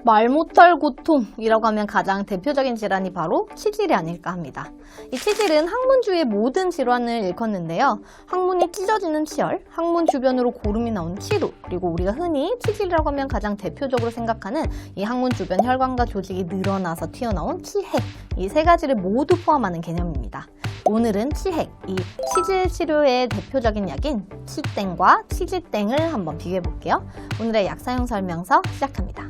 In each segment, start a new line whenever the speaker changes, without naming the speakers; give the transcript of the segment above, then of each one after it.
말 못할 고통이라고 하면 가장 대표적인 질환이 바로 치질이 아닐까 합니다. 이 치질은 항문 주위의 모든 질환을 일컫는데요. 항문이 찢어지는 치열, 항문 주변으로 고름이 나오는 치루, 그리고 우리가 흔히 치질이라고 하면 가장 대표적으로 생각하는 이 항문 주변 혈관과 조직이 늘어나서 튀어나온 치핵, 이 세 가지를 모두 포함하는 개념입니다. 오늘은 치핵, 이 치질 치료의 대표적인 약인 치땡과 치지땡을 한번 비교해 볼게요. 오늘의 약 사용 설명서 시작합니다.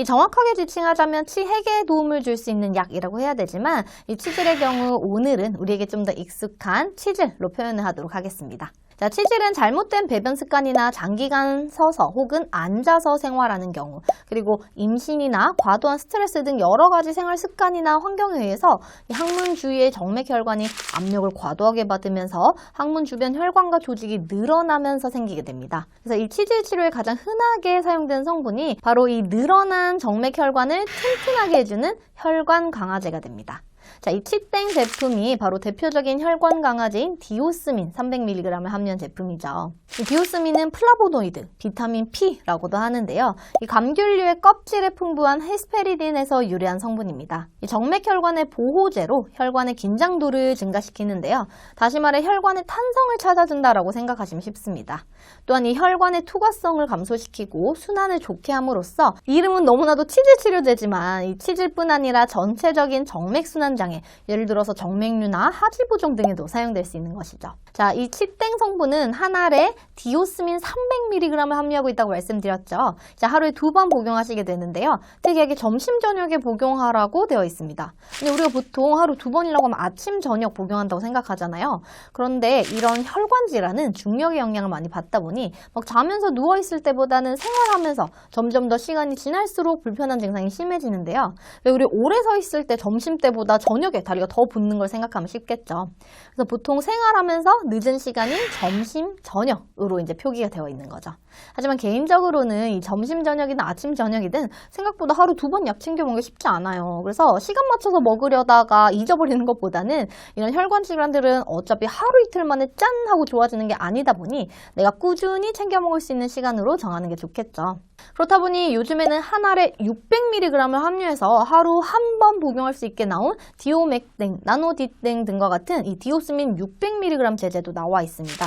정확하게 지칭하자면 치핵에 도움을 줄 수 있는 약이라고 해야 되지만 이 치질의 경우 오늘은 우리에게 좀 더 익숙한 치질로 표현을 하도록 하겠습니다. 자, 치질은 잘못된 배변 습관이나 장기간 서서 혹은 앉아서 생활하는 경우, 그리고 임신이나 과도한 스트레스 등 여러 가지 생활 습관이나 환경에 의해서 이 항문 주위의 정맥 혈관이 압력을 과도하게 받으면서 항문 주변 혈관과 조직이 늘어나면서 생기게 됩니다. 그래서 이 치질 치료에 가장 흔하게 사용되는 성분이 바로 이 늘어난 정맥 혈관을 튼튼하게 해주는 혈관 강화제가 됩니다. 자, 이 치땡 제품이 바로 대표적인 혈관 강화제인 디오스민 300mg을 함유한 제품이죠. 이 디오스민은 플라보노이드, 비타민 P라고도 하는데요. 이 감귤류의 껍질에 풍부한 헤스페리딘에서 유래한 성분입니다. 이 정맥 혈관의 보호제로 혈관의 긴장도를 증가시키는데요. 다시 말해 혈관의 탄성을 찾아준다라고 생각하시면 쉽습니다. 또한 이 혈관의 투과성을 감소시키고 순환을 좋게 함으로써 이름은 너무나도 치질 치료제지만 이 치질뿐 아니라 전체적인 정맥 순환 장애, 예를 들어서 정맥류나 하지부종 등에도 사용될 수 있는 것이죠. 자, 이 치땡 성분은 한 알에 디오스민 300mg을 함유하고 있다고 말씀드렸죠. 자, 하루에 2번 복용하시게 되는데요. 특이하게 점심, 저녁에 복용하라고 되어 있습니다. 근데 우리가 보통 하루 2번이라고 하면 아침, 저녁 복용한다고 생각하잖아요. 그런데 이런 혈관 질환은 중력의 영향을 많이 받다 보니 막 자면서 누워있을 때보다는 생활하면서 점점 더 시간이 지날수록 불편한 증상이 심해지는데요. 우리 오래 서 있을 때 점심 때보다 저녁에 다리가 더 붓는 걸 생각하면 쉽겠죠. 그래서 보통 생활하면서 늦은 시간인 점심, 저녁으로 이제 표기가 되어 있는 거죠. 하지만 개인적으로는 이 점심, 저녁이든 아침, 저녁이든 생각보다 하루 2번 약 챙겨 먹기 쉽지 않아요. 그래서 시간 맞춰서 먹으려다가 잊어버리는 것보다는 이런 혈관 질환들은 어차피 하루 이틀 만에 짠 하고 좋아지는 게 아니다 보니 내가 꾸준히 챙겨 먹을 수 있는 시간으로 정하는 게 좋겠죠. 그렇다 보니 요즘에는 한 알에 600mg을 함유해서 하루 한 번 복용할 수 있게 나온 디오맥땡, 나노디땡 등과 같은 이 디오스민 600mg 제제도 나와 있습니다.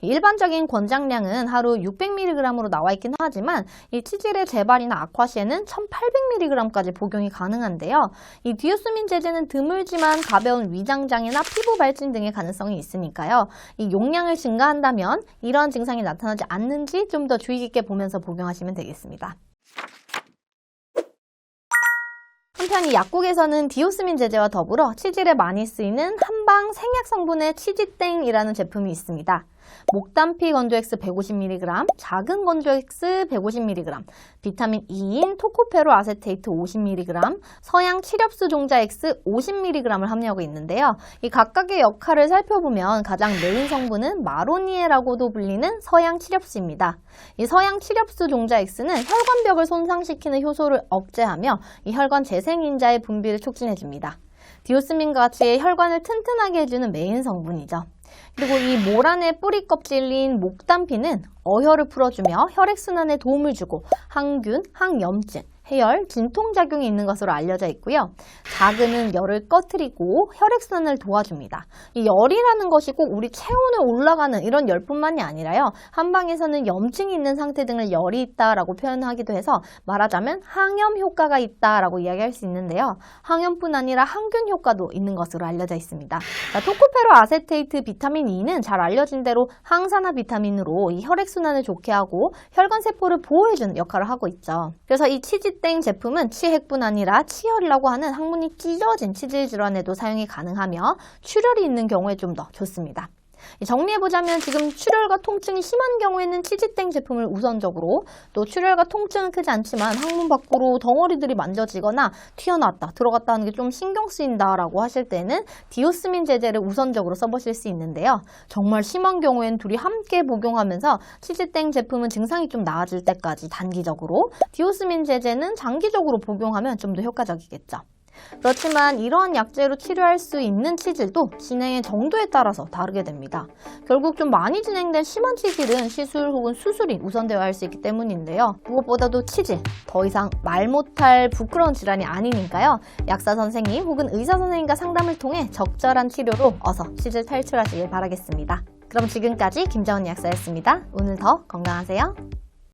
일반적인 권장량은 하루 600mg으로 나와 있긴 하지만 이 치질의 재발이나 악화 시에는 1800mg까지 복용이 가능한데요. 이 디오스민 제제는 드물지만 가벼운 위장장애나 피부 발진 등의 가능성이 있으니까요. 이 용량을 증가한다면 이러한 증상이 나타나지 않는지 좀 더 주의 깊게 보면서 복용하시면 되겠습니다. 한편 이 약국에서는 디오스민 제제와 더불어 치질에 많이 쓰이는 한방 생약 성분의 치지땡이라는 제품이 있습니다. 목단피 건조엑스 150mg, 작은 건조엑스 150mg, 비타민 E인 토코페롤 아세테이트 50mg, 서양 칠엽수 종자 X 50mg을 함유하고 있는데요. 이 각각의 역할을 살펴보면 가장 메인 성분은 마로니에라고도 불리는 서양 칠엽수입니다. 이 서양 칠엽수 종자 X는 혈관벽을 손상시키는 효소를 억제하며 이 혈관 재생인자의 분비를 촉진해줍니다. 디오스민과 같이 혈관을 튼튼하게 해주는 메인 성분이죠. 그리고 이 모란의 뿌리 껍질인 목단피는 어혈을 풀어주며 혈액순환에 도움을 주고 항균, 항염증, 해열, 진통작용이 있는 것으로 알려져 있고요. 자근은 열을 꺼트리고 혈액순환을 도와줍니다. 이 열이라는 것이 꼭 우리 체온에 올라가는 이런 열뿐만이 아니라요. 한방에서는 염증이 있는 상태 등을 열이 있다라고 표현하기도 해서 말하자면 항염 효과가 있다라고 이야기할 수 있는데요. 항염뿐 아니라 항균 효과도 있는 것으로 알려져 있습니다. 자, 토코페롤 아세테이트 비타민 E는 잘 알려진 대로 항산화 비타민으로 이 혈액순환을 좋게 하고 혈관세포를 보호해주는 역할을 하고 있죠. 그래서 이 치지땡 제품은 치핵뿐 아니라 치열이라고 하는 항문이 찢어진 치질 질환에도 사용이 가능하며 출혈이 있는 경우에 좀 더 좋습니다. 정리해보자면 지금 출혈과 통증이 심한 경우에는 치지땡 제품을 우선적으로, 또 출혈과 통증은 크지 않지만 항문 밖으로 덩어리들이 만져지거나 튀어나왔다, 들어갔다 하는 게 좀 신경 쓰인다라고 하실 때는 디오스민 제제를 우선적으로 써보실 수 있는데요. 정말 심한 경우에는 둘이 함께 복용하면서 치지땡 제품은 증상이 좀 나아질 때까지 단기적으로, 디오스민 제제는 장기적으로 복용하면 좀 더 효과적이겠죠. 그렇지만 이러한 약제로 치료할 수 있는 치질도 진행의 정도에 따라서 다르게 됩니다. 결국 좀 많이 진행된 심한 치질은 시술 혹은 수술이 우선되어야 할 수 있기 때문인데요. 무엇보다도 치질, 더 이상 말 못할 부끄러운 질환이 아니니까요. 약사 선생님 혹은 의사 선생님과 상담을 통해 적절한 치료로 어서 치질 탈출하시길 바라겠습니다. 그럼 지금까지 김정은 약사였습니다. 오늘 더 건강하세요.